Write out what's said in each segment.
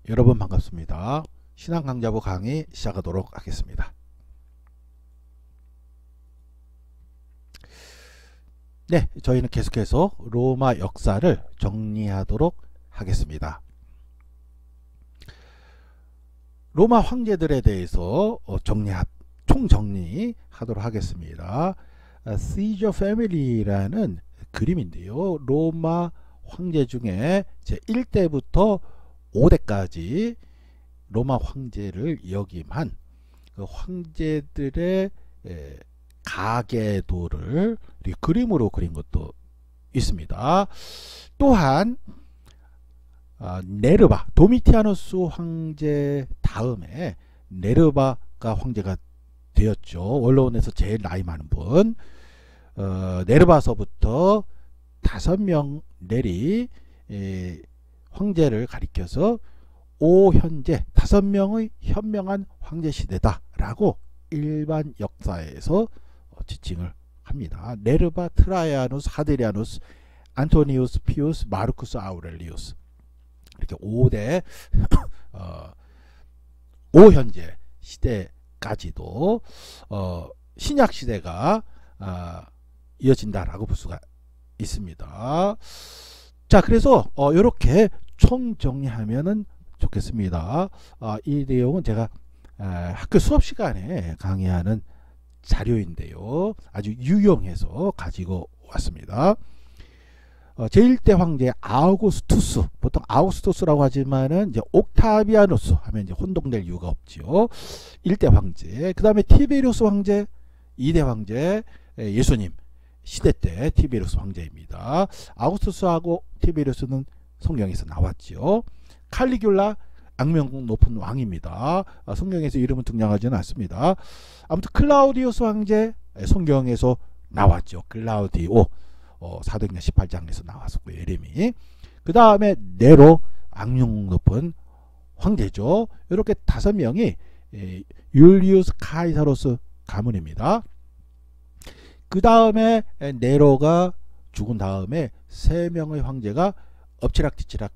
여러분 반갑습니다. 신앙 강좌부 강의 시작하도록 하겠습니다. 네, 저희는 계속해서 로마 역사를 정리하도록 하겠습니다. 로마 황제들에 대해서 총정리하도록 하겠습니다. 시저 패밀리라는 그림인데요. 로마 황제 중에 제1대부터 5대까지 로마 황제를 역임한 그 황제들의 가계도를 그림으로 그린 것도 있습니다. 또한 네르바, 도미티아누스 황제 다음에 네르바가 황제가 되었죠. 원로원에서 제일 나이 많은 분. 네르바서부터 5명 내리 황제를 가리켜서 5현제 5명의 현명한 황제 시대다 라고 일반 역사에서 지칭을 합니다. 네르바, 트라이아누스, 하드리아누스, 안토니우스, 피우스, 마르쿠스, 아우렐리우스 이렇게 5대 5현제 시대까지도 신약 시대가 이어진다라고 볼 수가 있습니다. 자, 그래서 이렇게 총정리하면은 좋겠습니다. 이 내용은 제가 학교 수업 시간에 강의하는 자료인데요. 아주 유용해서 가지고 왔습니다. 제1대 황제 아우구스투스, 보통 아우구스투스라고 하지만은 이제 옥타비아누스 하면 이제 혼동될 이유가 없지요. 1대 황제, 그 다음에 티베리우스 황제, 2대 황제, 예수님 시대 때 티베리우스 황제입니다. 아우구스투스하고 티베리우스는 성경에서 나왔지요. 칼리귤라 악명 높은 왕입니다. 성경에서 이름은 등장하지는 않습니다. 아무튼 클라우디우스 황제 성경에서 나왔죠. 클라우디오 사도행전 18장에서 나왔었고요. 이름이. 그 다음에 네로 악명 높은 황제죠. 이렇게 5명이 율리우스 카이사로스 가문입니다. 그 다음에 네로가 죽은 다음에 3명의 황제가 엎치락뒤치락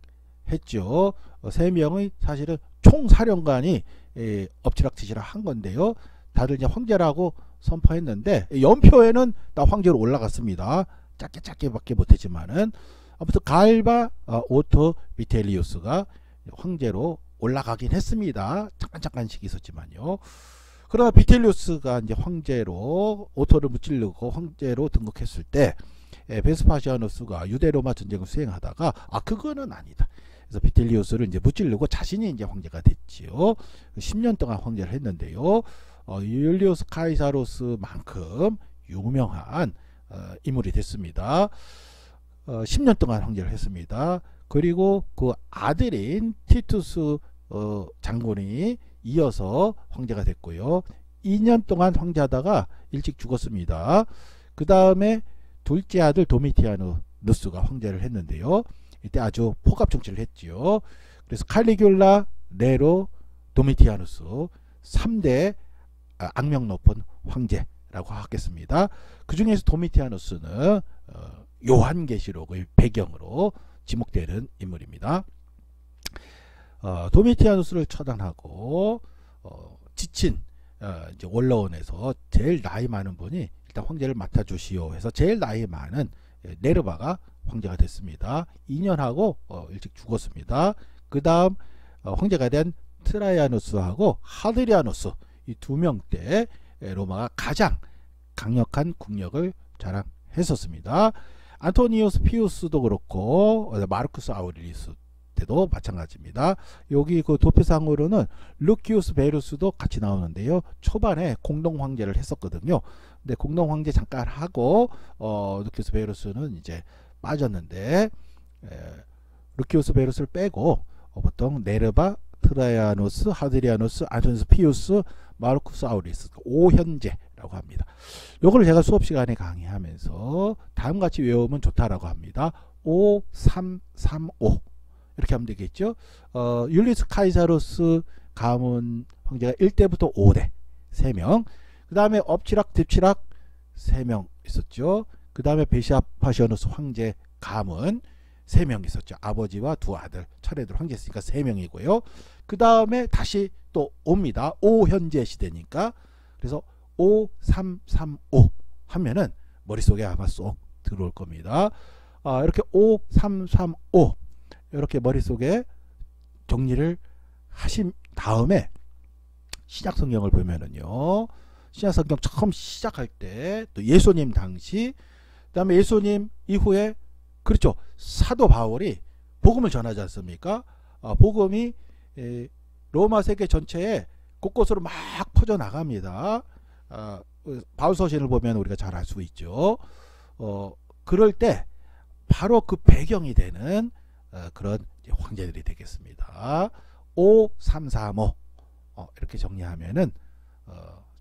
했죠. 3명의 사실은 총사령관이 엎치락뒤치락 한 건데요. 다들 이제 황제라고 선포했는데 연표에는 다 황제로 올라갔습니다. 짧게 밖에 못했지만은 아무튼 갈바 오토 비텔리우스가 황제로 올라가긴 했습니다. 잠깐씩 있었지만요. 그러나 비텔리우스가 이제 황제로 오토를 무찌르고 황제로 등극했을 때 베스파시아누스가 유대로마 전쟁을 수행하다가 그거는 아니다. 그래서 비텔리우스를 이제 무찌르고 자신이 이제 황제가 됐지요. 10년 동안 황제를 했는데요. 율리우스 카이사로스만큼 유명한 인물이 됐습니다. 10년 동안 황제를 했습니다. 그리고 그 아들인 티투스 장군이 이어서 황제가 됐고요. 2년 동안 황제하다가 일찍 죽었습니다. 그 다음에 둘째 아들 도미티아누스가 황제를 했는데요. 이때 아주 폭압 정치를 했지요. 그래서 칼리귤라, 네로, 도미티아누스 3대 악명 높은 황제라고 하겠습니다. 그 중에서 도미티아누스는 요한계시록의 배경으로 지목되는 인물입니다. 도미티아누스를 처단하고 지친 이제 원로원에서 제일 나이 많은 분이 일단 황제를 맡아주시오 해서 제일 나이 많은 네르바가 황제가 됐습니다. 2년 하고 일찍 죽었습니다. 그 다음 황제가 된 트라이아누스하고 하드리아누스 이 2명 때 로마가 가장 강력한 국력을 자랑했었습니다. 안토니우스 피우스도 그렇고 마르쿠스 아우렐리우스 때도 마찬가지입니다. 여기 그 도표상으로는 루키우스 베루스도 같이 나오는데요. 초반에 공동 황제를 했었거든요. 근데 공동 황제 잠깐 하고 루키우스 베루스는 이제 빠졌는데 루키우스 베루스를 빼고 보통 네르바, 트라이아누스, 하드리아누스, 안토니우스 피우스, 마르쿠스 아우렐리우스 5현제라고 합니다. 요거를 제가 수업 시간에 강의하면서 다음같이 외우면 좋다라고 합니다. 5, 3, 3, 5 이렇게 하면 되겠죠. 율리우스 카이사로스 가문 황제가 1대부터 5대 3명. 그 다음에 엎치락 뒤치락 3명 있었죠. 그 다음에 베시아파시아누스 황제 가문 세 명 있었죠. 아버지와 두 아들 차례대로 황제였으니까 세 명이고요. 그 다음에 다시 또 옵니다. 5 현재 시대니까. 그래서 5335 하면은 머릿속에 아마 쏙 들어올 겁니다. 이렇게 5335 이렇게 머릿속에 정리를 하신 다음에 신약성경을 보면은요, 신약성경 처음 시작할 때 또 예수님 당시, 그 다음에 예수님 이후에 그렇죠, 사도 바울이 복음을 전하지 않습니까? 복음이 로마 세계 전체에 곳곳으로 막 퍼져나갑니다. 바울 서신을 보면 우리가 잘 알 수 있죠. 그럴 때 바로 그 배경이 되는 그런 황제들이 되겠습니다. 5335 이렇게 정리하면은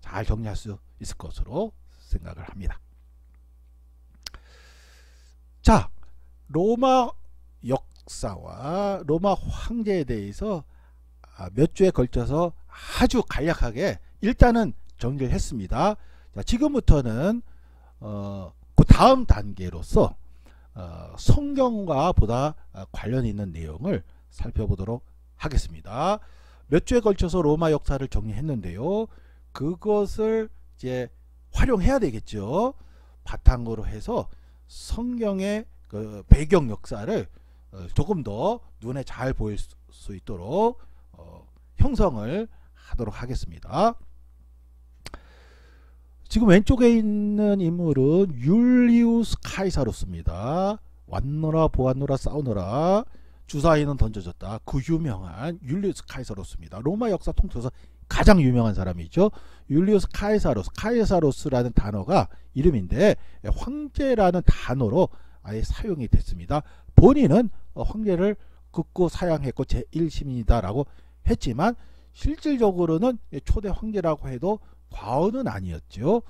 잘 정리할 수 있을 것으로 생각을 합니다. 자, 로마 역사와 로마 황제에 대해서 몇 주에 걸쳐서 아주 간략하게 일단은 정리를 했습니다. 자, 지금부터는 그 다음 단계로서 성경과 보다 관련 있는 내용을 살펴보도록 하겠습니다. 몇 주에 걸쳐서 로마 역사를 정리했는데요. 그것을 이제 활용해야 되겠죠. 바탕으로 해서 성경의 그 배경 역사를 조금 더 눈에 잘 보일 수 있도록 형성을 하도록 하겠습니다. 지금 왼쪽에 있는 인물은 율리우스 카이사루스입니다. 왔노라 보았노라 싸우노라 주사위는 던져졌다. 그 유명한 율리우스 카이사루스입니다. 로마 역사 통틀어서 가장 유명한 사람이죠. 율리우스 카이사루스, 카이사루스라는 단어가 이름인데 황제라는 단어로 아예 사용이 됐습니다. 본인은 황제를 극구 사양했고 제1시민이다라고 했지만 실질적으로는 초대 황제라고 해도 과언은 아니었죠.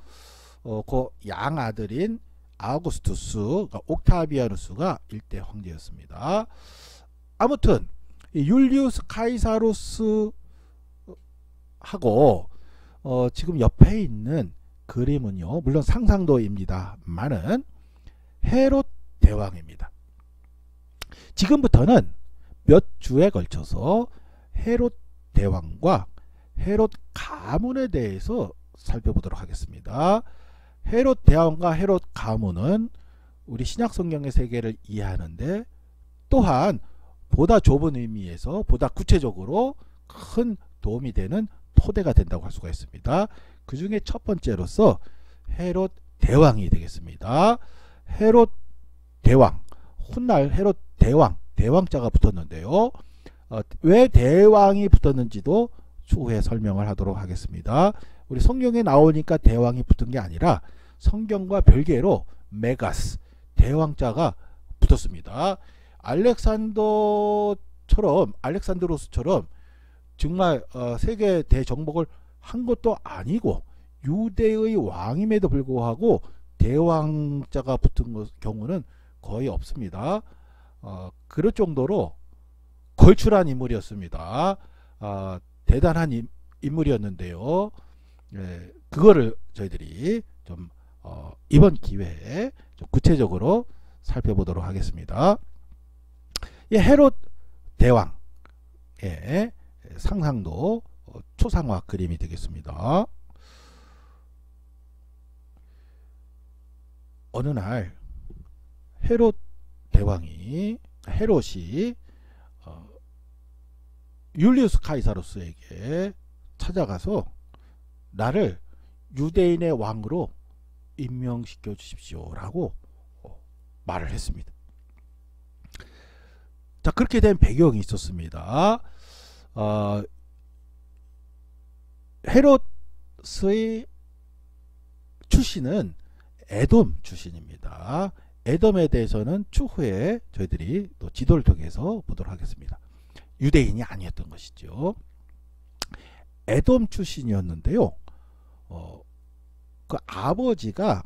그 양아들인 아우구스투스, 그러니까 옥타비아누스가 일대 황제였습니다. 아무튼 율리우스 카이사루스 하고 지금 옆에 있는 그림은요, 물론 상상도입니다만은 헤롯 대왕입니다. 지금부터는 몇 주에 걸쳐서 헤롯 대왕과 헤롯 가문에 대해서 살펴보도록 하겠습니다. 헤롯 대왕과 헤롯 가문은 우리 신약성경의 세계를 이해하는데 또한 보다 좁은 의미에서 보다 구체적으로 큰 도움이 되는 토대가 된다고 할 수가 있습니다. 그 중에 첫 번째로서 헤롯 대왕이 되겠습니다. 헤롯 대왕, 훗날 헤롯 대왕, 대왕자가 붙었는데요. 왜 대왕이 붙었는지도 추후에 설명을 하도록 하겠습니다. 우리 성경에 나오니까 대왕이 붙은 게 아니라 성경과 별개로 메가스, 대왕자가 붙었습니다. 알렉산드로스처럼 정말 세계 대정복을 한 것도 아니고 유대의 왕임에도 불구하고 대왕자가 붙은 경우는 거의 없습니다. 그럴 정도로 걸출한 인물이었습니다. 대단한 인물이었는데요. 그거를 저희들이 좀 이번 기회에 좀 구체적으로 살펴보도록 하겠습니다. 이 헤롯 대왕의 상상도 초상화 그림이 되겠습니다. 어느 날 헤롯 대왕이 헤롯이 율리우스 카이사루스에게 찾아가서 나를 유대인의 왕으로 임명시켜 주십시오 라고 말을 했습니다. 자, 그렇게 된 배경이 있었습니다. 헤롯의 출신은 에돔 출신입니다. 에돔에 대해서는 추후에 저희들이 또 지도를 통해서 보도록 하겠습니다. 유대인이 아니었던 것이죠. 에돔 출신이었는데요. 그 아버지가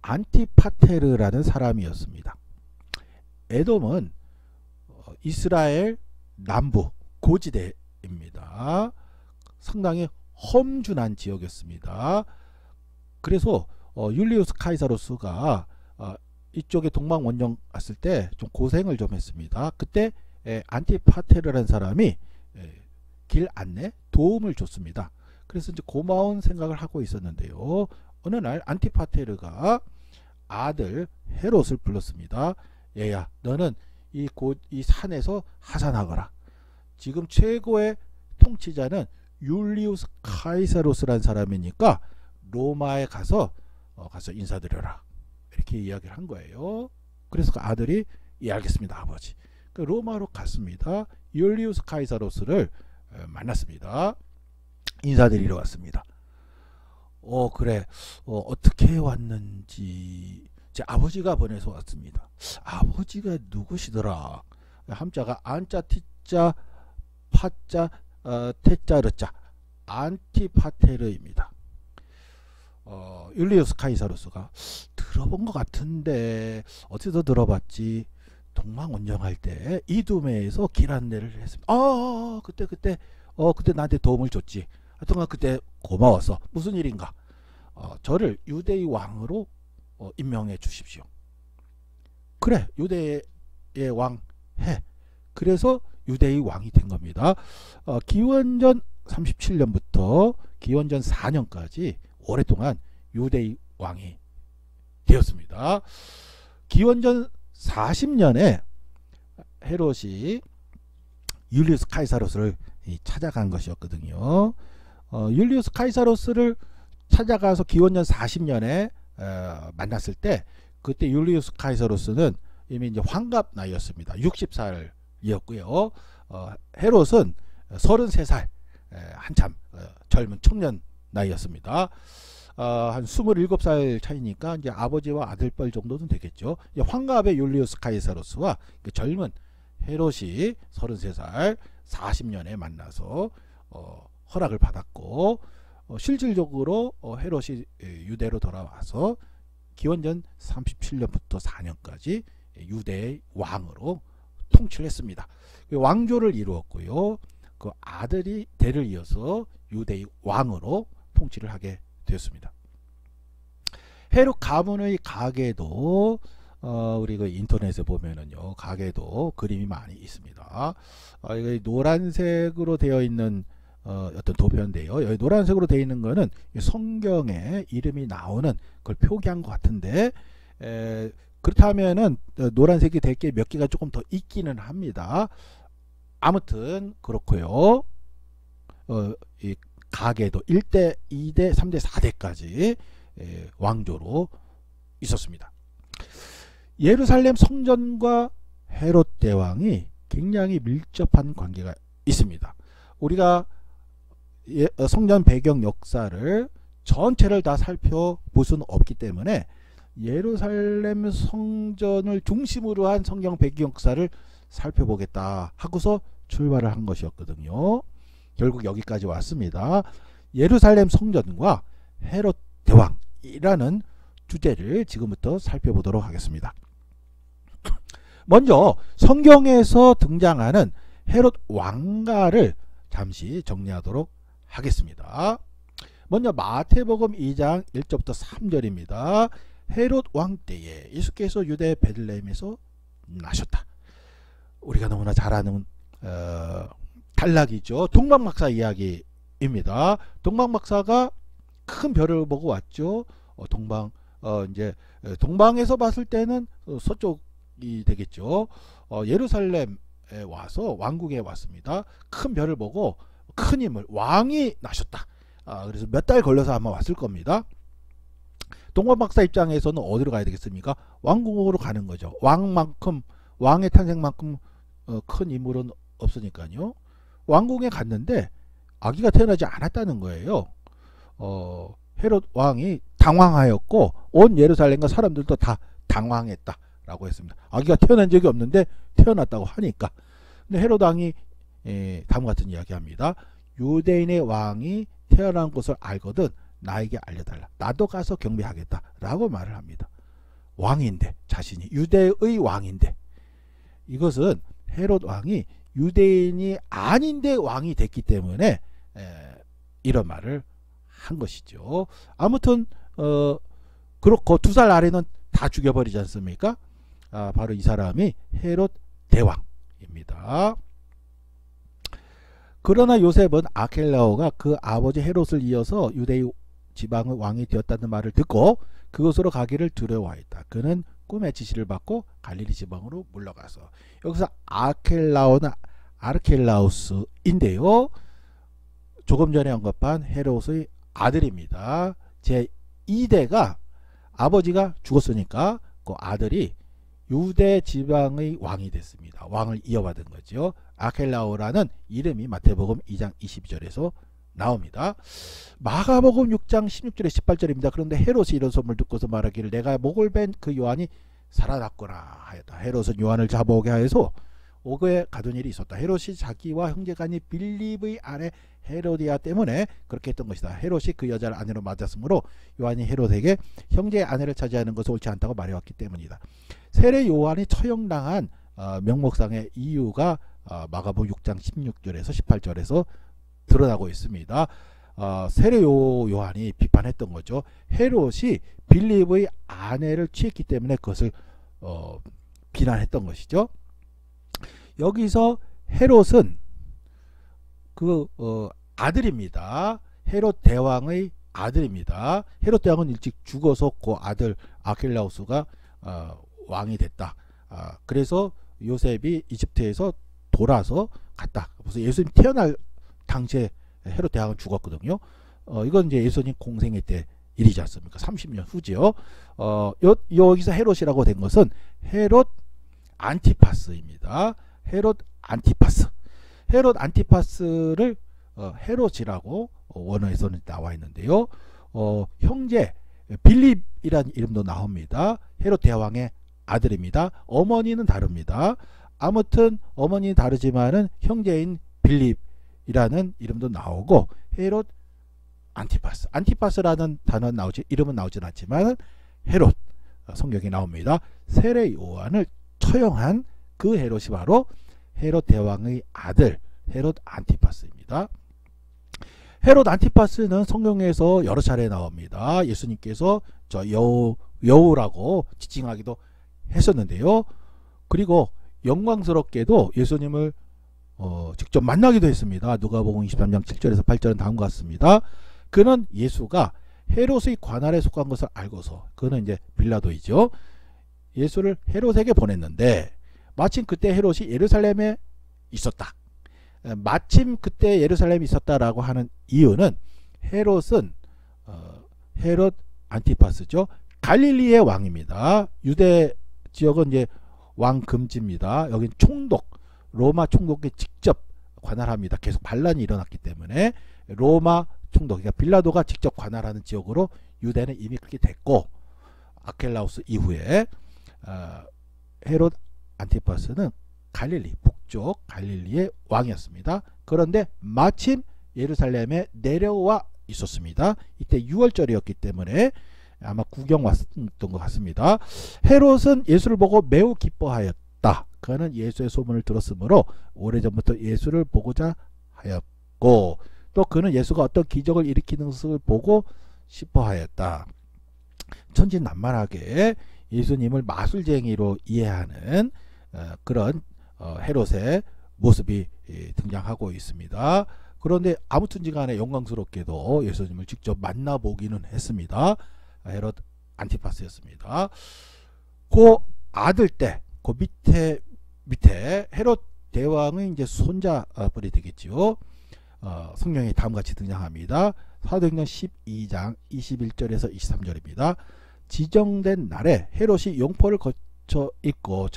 안티파테르라는 사람이었습니다. 에돔은 이스라엘 남부 고지대입니다. 상당히 험준한 지역이었습니다. 그래서 율리우스 카이사루스가 이쪽에 동방 원정 갔을 때 좀 고생을 좀 했습니다. 그때 안티파테르라는 사람이 길 안내 도움을 줬습니다. 그래서 이제 고마운 생각을 하고 있었는데요. 어느 날 안티파테르가 아들 헤롯을 불렀습니다. 얘야, 너는 이 산에서 하산하거라. 지금 최고의 통치자는 율리우스 카이사로스라는 사람이니까 로마에 가서 인사드려라. 이렇게 이야기를 한 거예요. 그래서 그 아들이 예 알겠습니다 아버지. 그 로마로 갔습니다. 율리우스 카이사로스를 만났습니다. 인사드리러 왔습니다. 그래. 어떻게 왔는지 제 아버지가 보내서 왔습니다. 아버지가 누구시더라? 함자가 안자 티자 파자 태자 르자 안티파테르입니다. 율리우스 카이사로스가 들어본 것 같은데 어디서 들어봤지? 동방 원정할 때 이두메에서 길 안내를 했습니다. 그때 나한테 도움을 줬지. 하여튼 그때 고마웠어. 무슨 일인가? 저를 유대의 왕으로 임명해 주십시오. 그래, 유대의 왕 해. 그래서 유대의 왕이 된 겁니다. 기원전 37년부터 기원전 4년까지 오랫동안 유대의 왕이 되었습니다. 기원전 40년에 헤롯이 율리우스 카이사로스를 찾아간 것이었거든요. 율리우스 카이사로스를 찾아가서 기원전 40년에 만났을 때 그때 율리우스 카이사로스는 이미 이제 환갑 나이였습니다. 60살이었고요. 헤롯은 33살 한참 젊은 청년 나이였습니다. 한 27살 차이니까 이제 아버지와 아들뻘 정도는 되겠죠. 환갑의 율리우스 카이사로스와 그 젊은 헤롯이 33살 40년에 만나서 허락을 받았고 실질적으로 헤롯이 유대로 돌아와서 기원전 37년부터 4년까지 유대의 왕으로 통치를 했습니다. 왕조를 이루었고요. 그 아들이 대를 이어서 유대의 왕으로 통치를 하게 되었습니다. 헤롯 가문의 가게도 우리 그 인터넷에 보면은요 가게도 그림이 많이 있습니다. 이거 노란색으로 되어 있는 어떤 도표인데요. 여기 노란색으로 되어 있는 거는 성경에 이름이 나오는 걸 표기한 것 같은데 그렇다면은 노란색이 될 게 몇 개가 조금 더 있기는 합니다. 아무튼 그렇고요. 이 가게도 1대, 2대, 3대, 4대까지 왕조로 있었습니다. 예루살렘 성전과 헤롯 대왕이 굉장히 밀접한 관계가 있습니다. 우리가 성전 배경 역사를 전체를 다 살펴볼 수는 없기 때문에 예루살렘 성전을 중심으로 한 성경 배경 역사를 살펴보겠다 하고서 출발을 한 것이었거든요. 결국 여기까지 왔습니다. 예루살렘 성전과 헤롯 대왕이라는 주제를 지금부터 살펴보도록 하겠습니다. 먼저 성경에서 등장하는 헤롯 왕가를 잠시 정리하도록 하겠습니다. 먼저 마태복음 2장 1절부터 3절입니다. 헤롯 왕 때에 예수께서 유대 베들레헴에서 나셨다. 우리가 너무나 잘 아는 단락이죠. 동방박사 이야기입니다. 동방박사가 큰 별을 보고 왔죠. 이제 동방에서 봤을 때는 서쪽이 되겠죠. 예루살렘에 와서 왕궁에 왔습니다. 큰 별을 보고 큰 인물 왕이 나셨다. 그래서 몇 달 걸려서 아마 왔을 겁니다. 동방박사 입장에서는 어디로 가야 되겠습니까? 왕궁으로 가는 거죠. 왕의 탄생만큼 큰 인물은 없으니까요. 왕궁에 갔는데 아기가 태어나지 않았다는 거예요. 헤롯 왕이 당황하였고 온 예루살렘과 사람들도 다 당황했다라고 했습니다. 아기가 태어난 적이 없는데 태어났다고 하니까. 근데 헤롯 왕이 다음과 같은 이야기합니다. 유대인의 왕이 태어난 것을 알거든 나에게 알려달라. 나도 가서 경배하겠다라고 말을 합니다. 왕인데 자신이 유대의 왕인데 이것은 헤롯 왕이 유대인이 아닌데 왕이 됐기 때문에 이런 말을 한 것이죠. 아무튼 그렇고 2살 아래는 다 죽여버리지 않습니까? 바로 이 사람이 헤롯 대왕입니다. 그러나 요셉은 아켈라오가 그 아버지 헤롯을 이어서 유대 지방의 왕이 되었다는 말을 듣고 그곳으로 가기를 두려워했다. 그는 꿈의 지시를 받고 갈릴리 지방으로 물러가서, 여기서 아켈라오는 아르켈라우스인데요, 조금 전에 언급한 헤롯의 아들입니다. 제 2대가 아버지가 죽었으니까 그 아들이 유대 지방의 왕이 됐습니다. 왕을 이어받은 거죠. 아켈라오라는 이름이 마태복음 2장 22절에서 나옵니다. 마가복음 6장 16절에 18절입니다. 그런데 헤롯이 이런 소문을 듣고서 말하기를 내가 목을 벤 그 요한이 살아났구나 하였다. 헤롯은 요한을 잡아오게 하여서 오게 가둔 일이 있었다. 헤롯이 자기와 형제간이 빌립의 아내 헤로디아 때문에 그렇게 했던 것이다. 헤롯이 그 여자를 아내로 맞았으므로 요한이 헤롯에게 형제의 아내를 차지하는 것은 옳지 않다고 말해왔기 때문이다. 세례 요한이 처형당한 명목상의 이유가 마가복음 6장 16절에서 18절에서 드러나고 있습니다. 세례 요한이 비판했던 거죠. 헤롯이 빌립의 아내를 취했기 때문에 그것을 비난했던 것이죠. 여기서 헤롯은 그 아들입니다. 헤롯 대왕의 아들입니다. 헤롯 대왕은 일찍 죽어서 그 아들 아켈라우스가 왕이 됐다. 그래서 요셉이 이집트에서 돌아서 갔다. 그래서 예수님 태어날 당시에 헤롯 대왕은 죽었거든요. 이건 이제 예수님 공생애 때 일이지 않습니까? 30년 후지요. 여기서 헤롯이라고 된 것은 헤롯 안티파스입니다. 헤롯 안티파스. 헤롯 안티파스를 헤롯이라고 원어에서는 나와 있는데요. 형제 빌립이라는 이름도 나옵니다. 헤롯 대왕의 아들입니다. 어머니는 다릅니다. 아무튼 어머니는 다르지만은 형제인 빌립이라는 이름도 나오고 헤롯 안티파스. 안티파스라는 단어는 나오지, 이름은 나오진 않지만 헤롯 성경에 나옵니다. 세례 요한을 처형한 그 헤롯이 바로 헤롯 대왕의 아들 헤롯 안티파스입니다. 헤롯 안티파스는 성경에서 여러 차례 나옵니다. 예수님께서 저 여우라고 지칭하기도 했었는데요. 그리고 영광스럽게도 예수님을 직접 만나기도 했습니다. 누가복음 23장 7절에서 8절은 다음과 같습니다. 그는 예수가 헤롯의 관할에 속한 것을 알고서, 그는 이제 빌라도이죠, 예수를 헤롯에게 보냈는데 마침 그때 헤롯이 예루살렘에 있었다. 마침 그때 예루살렘에 있었다라고 하는 이유는 헤롯은 헤롯 안티파스죠. 갈릴리의 왕입니다. 유대 지역은 이제 왕 금지입니다. 여긴 총독, 로마 총독이 직접 관할합니다. 계속 반란이 일어났기 때문에 로마 총독, 그러니까 빌라도가 직접 관할하는 지역으로 유대는 이미 그렇게 됐고, 아켈라우스 이후에 헤롯 안티파스는 갈릴리, 북쪽 갈릴리의 왕이었습니다. 그런데 마침 예루살렘에 내려와 있었습니다. 이때 6월절이었기 때문에 아마 구경 왔던 것 같습니다. 헤롯은 예수를 보고 매우 기뻐하였다. 그는 예수의 소문을 들었으므로 오래전부터 예수를 보고자 하였고, 또 그는 예수가 어떤 기적을 일으키는 것을 보고 싶어하였다. 천진난만하게 예수님을 마술쟁이로 이해하는 그런 헤롯의 모습이 등장하고 있습니다. 그런데 아무튼지간에 영광스럽게도 예수님을 직접 만나보기는 했습니다. 헤롯 안티파스였습니다. 그 아들 때, 그 밑에 헤롯 대왕의 이제 손자뻘이 되겠지요. 성경에 다음같이 등장합니다. 사도행전 12장 21절에서 23절입니다. 지정된 날에 헤롯이 용포를 거쳐 있고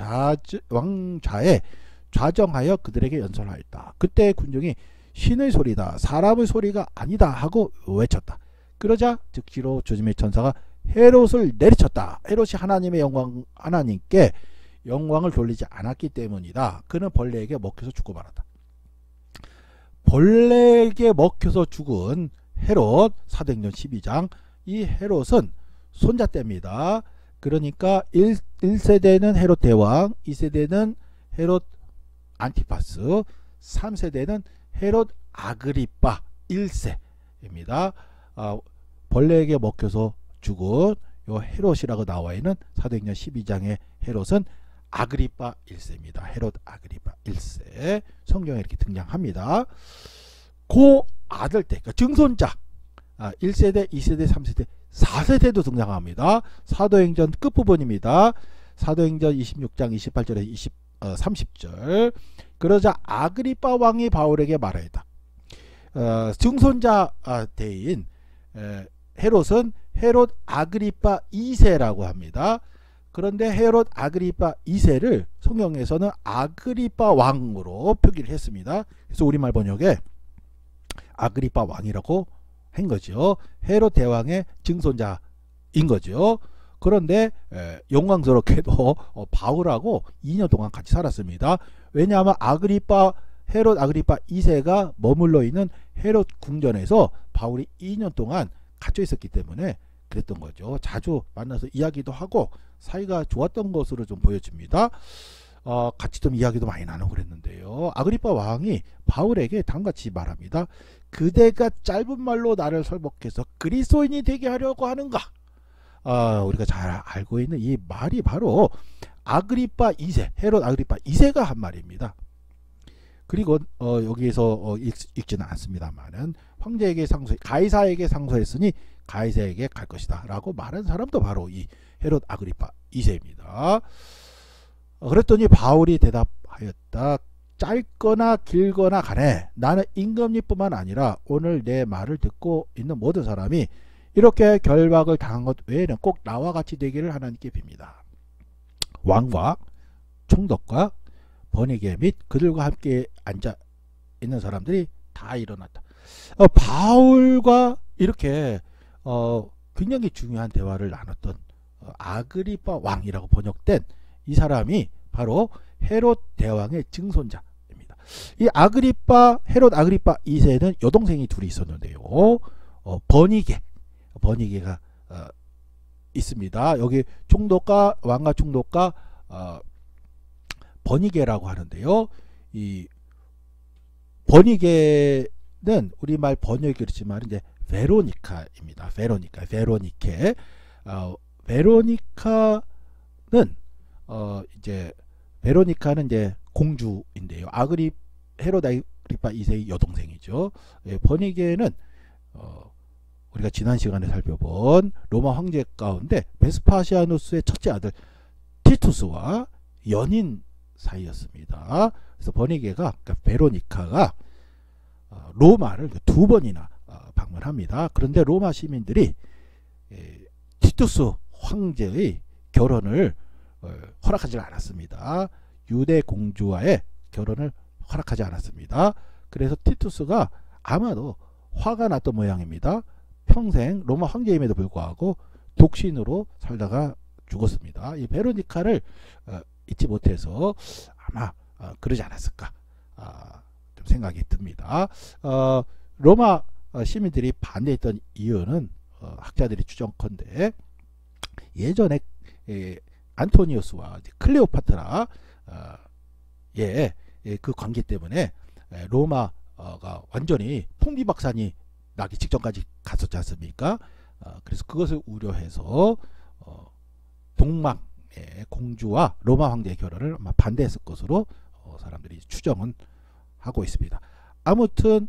왕좌에 좌정하여 그들에게 연설하였다. 그때 군중이 신의 소리다, 사람의 소리가 아니다 하고 외쳤다. 그러자 즉시로 주님의 천사가 헤롯을 내리쳤다. 헤롯이 하나님께 영광을 돌리지 않았기 때문이다. 그는 벌레에게 먹혀서 죽고 말았다. 벌레에게 먹혀서 죽은 헤롯, 사도행전 12장, 이 헤롯은 손자때입니다. 그러니까 1세대는 헤롯 대왕, 2세대는 헤롯 안티파스, 3세대는 헤롯 아그리파 1세입니다. 벌레에게 먹혀서 죽은 요 헤롯이라고 나와 있는 사도행전 12장의 헤롯은 아그리파 1세입니다. 헤롯 아그리파 1세. 성경에 이렇게 등장합니다. 그 아들 때, 그러니까 증손자 1세대, 2세대, 3세대, 4세대도 등장합니다. 사도행전 끝부분입니다. 사도행전 26장 28절에 30절. 그러자 아그리파 왕이 바울에게 말하였다. 증손자 대인 헤롯은 헤롯 아그리파 2세라고 합니다. 그런데 헤롯 아그리파 2세를 성경에서는 아그리파 왕으로 표기를 했습니다. 그래서 우리말 번역에 아그리파 왕이라고 한 거죠. 헤롯 대왕의 증손자인 거죠. 그런데 영광스럽게도 바울하고 2년 동안 같이 살았습니다. 왜냐하면 헤롯 아그리파 2세가 머물러 있는 헤롯 궁전에서 바울이 2년 동안 갇혀 있었기 때문에 그랬던 거죠. 자주 만나서 이야기도 하고 사이가 좋았던 것으로 좀 보여집니다. 같이 좀 이야기도 많이 나누고 그랬는데요. 아그리파 왕이 바울에게 다음같이 말합니다. 그대가 짧은 말로 나를 설복해서 그리스도인이 되게 하려고 하는가? 우리가 잘 알고 있는 이 말이 바로 아그리파 2세, 헤롯 아그리파 2세가 한 말입니다. 그리고 여기에서 읽지는 않습니다만은 황제에게 가이사에게 상소했으니 가이사에게 갈 것이다 라고 말한 사람도 바로 이 헤롯 아그리파 2세입니다. 그랬더니 바울이 대답하였다. 짧거나 길거나 간에 나는 임금님뿐만 아니라 오늘 내 말을 듣고 있는 모든 사람이 이렇게 결박을 당한 것 외에는 꼭 나와 같이 되기를 하나님께 빕니다. 왕과 총독과 번이게 및 그들과 함께 앉아 있는 사람들이 다 일어났다. 바울과 이렇게 굉장히 중요한 대화를 나눴던 아그리파 왕이라고 번역된 이 사람이 바로 헤롯 대왕의 증손자입니다. 이 헤롯 아그리파 2세는 여동생이 둘이 있었는데요. 번이게가 있습니다. 여기 총독과 왕과 총독과 번이게라고 하는데요. 이 번이게는 우리말 번역이 그렇지만 이제 베로니카입니다. 베로니케. 베로니카는 이제 공주인데요. 헤롯 아그리파 2세의 여동생이죠. 번이게는 우리가 지난 시간에 살펴본 로마 황제 가운데 베스파시아누스의 첫째 아들 티투스와 연인 사이였습니다. 그래서 번이게가, 그러니까 베로니카가 로마를 2번이나 방문합니다. 그런데 로마 시민들이 티투스 황제의 결혼을 허락하지 않았습니다. 유대 공주와의 결혼을 허락하지 않았습니다. 그래서 티투스가 아마도 화가 났던 모양입니다. 평생 로마 황제임에도 불구하고 독신으로 살다가 죽었습니다. 이 베로니카를 잊지 못해서 아마 그러지 않았을까 좀 생각이 듭니다. 로마 시민들이 반대했던 이유는 학자들이 추정컨대 예전에 안토니우스와 클레오파트라 그 관계 때문에 로마가 완전히 풍비박산이 나기 직전까지 갔었지 않습니까? 그래서 그것을 우려해서 동방의 공주와 로마 황제의 결혼을 아마 반대했을 것으로 사람들이 추정은 하고 있습니다. 아무튼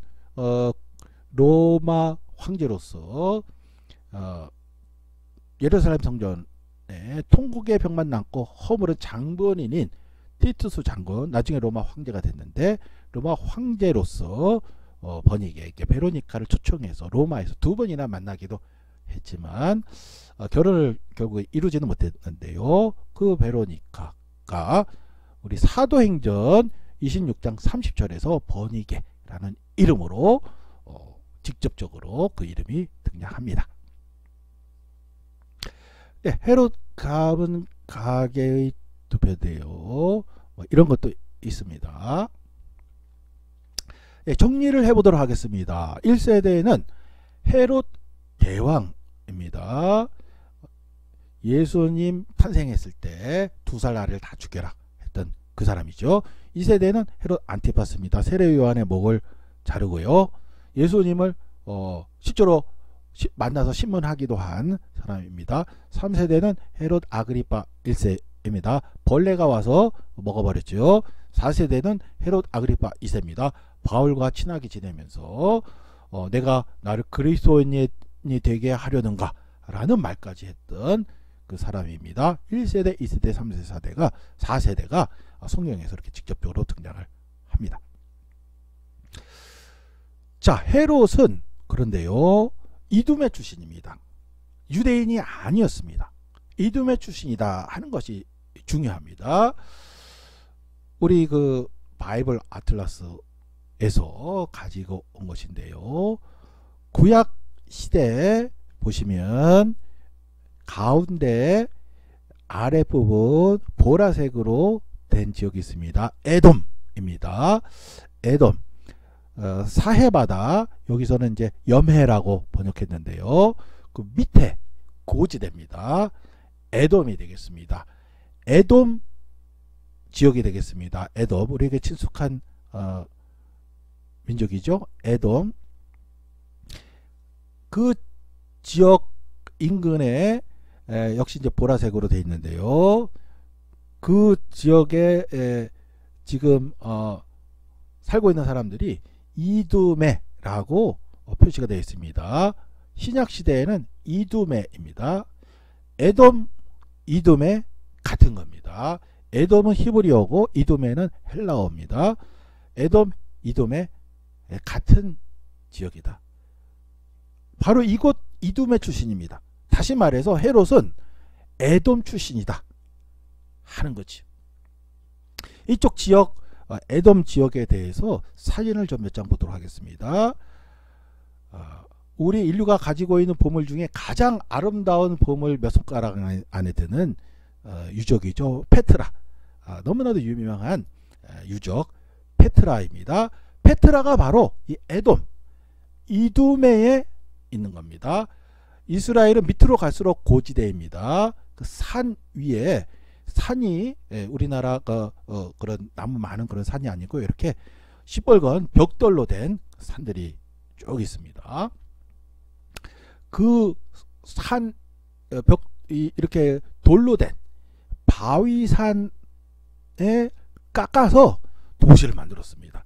로마 황제로서 예루살렘 성전에 통곡의 벽만 남고 허물은 장본인인 티투스 장군, 나중에 로마 황제가 됐는데 로마 황제로서 번이게에게 베로니카를 초청해서 로마에서 2번이나 만나기도 했지만 결혼을 결국 이루지는 못했는데요. 그 베로니카가 우리 사도행전 26장 30절에서 번이게라는 이름으로 직접적으로 그 이름이 등장합니다. 네, 헤롯 가문 가계의 투표대요. 이런 것도 있습니다. 네, 정리를 해보도록 하겠습니다. 1세대는 헤롯 대왕입니다. 예수님 탄생했을 때 2살 아래를 다 죽여라 했던 그 사람이죠. 2세대는 헤롯 안티파스입니다. 세례 요한의 목을 자르고요. 예수님을 실제로 만나서 신문하기도 한 사람입니다. 3세대는 헤롯 아그리파 1세입니다. 벌레가 와서 먹어버렸죠. 4세대는 헤롯 아그리파 2세입니다. 바울과 친하게 지내면서 내가 나를 그리스도인이 되게 하려는가 라는 말까지 했던 그 사람입니다. 1세대, 2세대, 3세대, 4세대가 4세대가 성경에서 이렇게 직접적으로 등장을 합니다. 자, 헤롯은 그런데요, 이두메 출신입니다. 유대인이 아니었습니다. 이두메 출신이다 하는 것이 중요합니다. 우리 그 바이블 아틀라스에서 가지고 온 것인데요. 구약 시대에 보시면 가운데 아랫부분 보라색으로 된 지역이 있습니다. 에돔입니다. 에돔. 사해바다, 여기서는 이제 염해라고 번역했는데요. 그 밑에 고지대입니다. 에돔이 되겠습니다. 에돔 지역이 되겠습니다. 에돔, 우리에게 친숙한 민족이죠. 에돔. 그 지역 인근에 역시 이제 보라색으로 되어 있는데요. 그 지역에 지금 살고 있는 사람들이 이두메라고 표시가 되어 있습니다. 신약 시대에는 이두메입니다. 에돔, 이두메 같은 겁니다. 에돔은 히브리어고 이두메는 헬라어입니다. 에돔, 이두메 같은 지역이다. 바로 이곳 이두메 출신입니다. 다시 말해서 헤롯은 에돔 출신이다 하는 거지. 이쪽 지역, 에돔 지역에 대해서 사진을 좀 몇 장 보도록 하겠습니다. 우리 인류가 가지고 있는 보물 중에 가장 아름다운 보물 몇 손가락 안에 드는 유적이죠. 페트라. 너무나도 유명한 유적 페트라입니다. 페트라가 바로 이 에돔, 이두메에 있는 겁니다. 이스라엘은 밑으로 갈수록 고지대입니다. 그 산 위에, 산이 우리나라 그런 나무 많은 그런 산이 아니고 이렇게 시뻘건 벽돌로 된 산들이 쭉 있습니다. 그 산 이렇게 돌로 된 바위산에 깎아서 도시를 만들었습니다.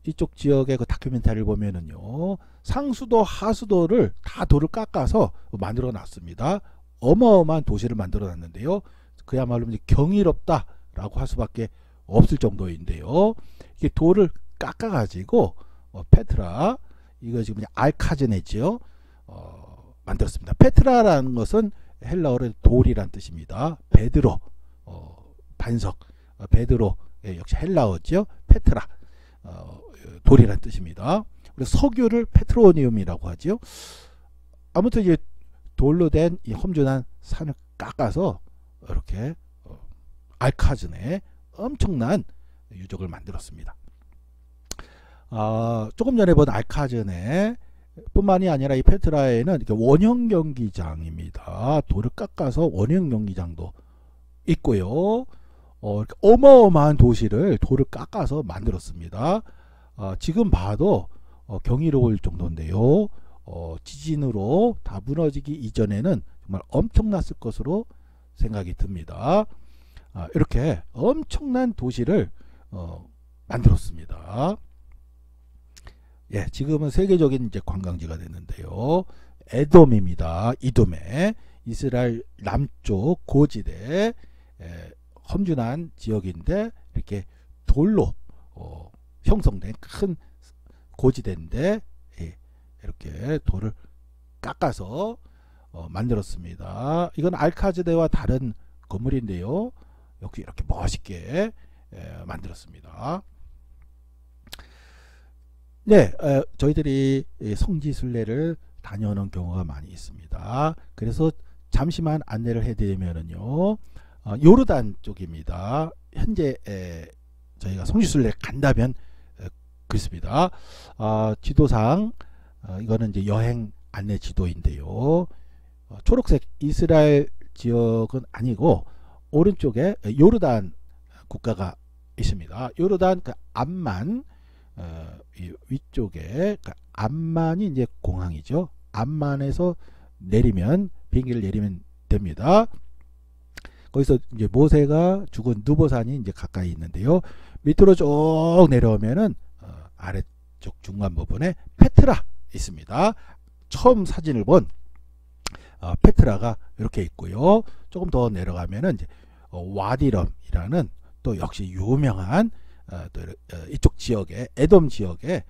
이쪽 지역의 그 다큐멘터리를 보면은요, 상수도 하수도를 다 돌을 깎아서 만들어 놨습니다. 어마어마한 도시를 만들어 놨는데요, 그야말로 이제 경이롭다라고 할 수밖에 없을 정도인데요, 이게 돌을 깎아 가지고 페트라, 이거 지금 알카즈네지요, 만들었습니다. 페트라라는 것은 헬라어로 돌이란 뜻입니다. 베드로, 반석, 베드로, 역시 헬라어죠. 페트라, 돌이란 뜻입니다. 그래서 석유를 페트로니움이라고 하죠. 아무튼 이제 돌로 된 이 험준한 산을 깎아서 이렇게 알카즈네 엄청난 유적을 만들었습니다. 조금 전에 본 알카즈네 뿐만이 아니라 이 페트라에는 이렇게 원형 경기장입니다. 돌을 깎아서 원형 경기장도 있고요. 이렇게 어마어마한 도시를 돌을 깎아서 만들었습니다. 지금 봐도 경이로울 정도인데요. 지진으로 다 무너지기 이전에는 정말 엄청났을 것으로 생각이 듭니다. 이렇게 엄청난 도시를 만들었습니다. 예, 지금은 세계적인 이제 관광지가 됐는데요. 에돔입니다. 이돔에 이스라엘 남쪽 고지대 험준한 지역인데 이렇게 돌로 형성된 큰 고지대인데 이렇게 돌을 깎아서 만들었습니다. 이건 알카즈네와 다른 건물인데요, 역시 이렇게 멋있게 만들었습니다. 네, 저희들이 성지순례를 다녀오는 경우가 많이 있습니다. 그래서 잠시만 안내를 해드리면은요, 요르단 쪽입니다. 현재 저희가 성지순례 간다면 그렇습니다. 지도상 이거는 이제 여행 안내 지도인데요, 초록색 이스라엘 지역은 아니고 오른쪽에 요르단 국가가 있습니다. 요르단 그 암만, 이 위쪽에 그 암만이 이제 공항이죠. 암만에서 내리면 비행기를 내리면 됩니다. 거기서 이제 모세가 죽은 느보산이 이제 가까이 있는데요. 밑으로 쭉 내려오면은 아래쪽 중간 부분에 페트라 있습니다. 처음 사진을 본 페트라가 이렇게 있고요. 조금 더 내려가면은 이제 와디럼이라는 또 역시 유명한 또 이쪽 지역의 에돔 지역의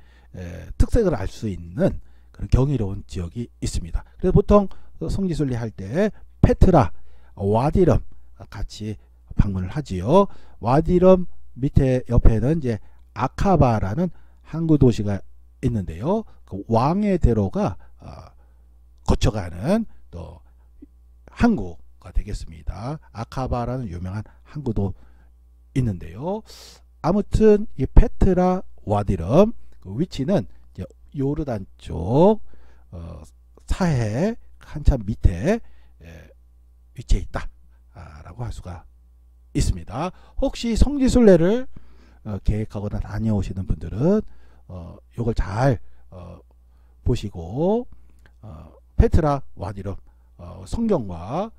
특색을 알 수 있는 그런 경이로운 지역이 있습니다. 그래서 보통 성지순례 할 때 페트라, 와디럼 같이 방문을 하지요. 와디럼 밑에 옆에는 이제 아카바라는 항구 도시가 있는데요. 그 왕의 대로가 거쳐가는 또 항구가 되겠습니다. 아카바라는 유명한 항구도 있는데요. 아무튼 이 페트라 와디럼 그 위치는 이제 요르단 쪽 사해 한참 밑에 위치해 있다라고 할 수가 있습니다. 혹시 성지순례를 계획하거나 다녀오시는 분들은 요걸 잘 보시고 페트라 와디럼 성경과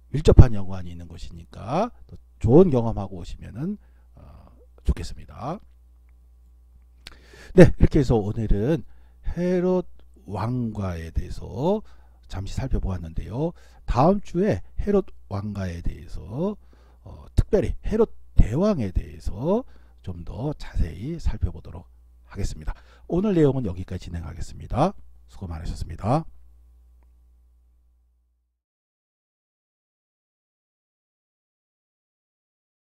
밀접한 연관이 있는 곳이니까 좋은 경험하고 오시면은 좋겠습니다. 네, 이렇게 해서 오늘은 헤롯 왕가에 대해서 잠시 살펴보았는데요. 다음 주에 헤롯 왕가에 대해서 특별히 헤롯 대왕에 대해서 좀 더 자세히 살펴보도록 하겠습니다. 오늘 내용은 여기까지 진행하겠습니다. 수고 많으셨습니다.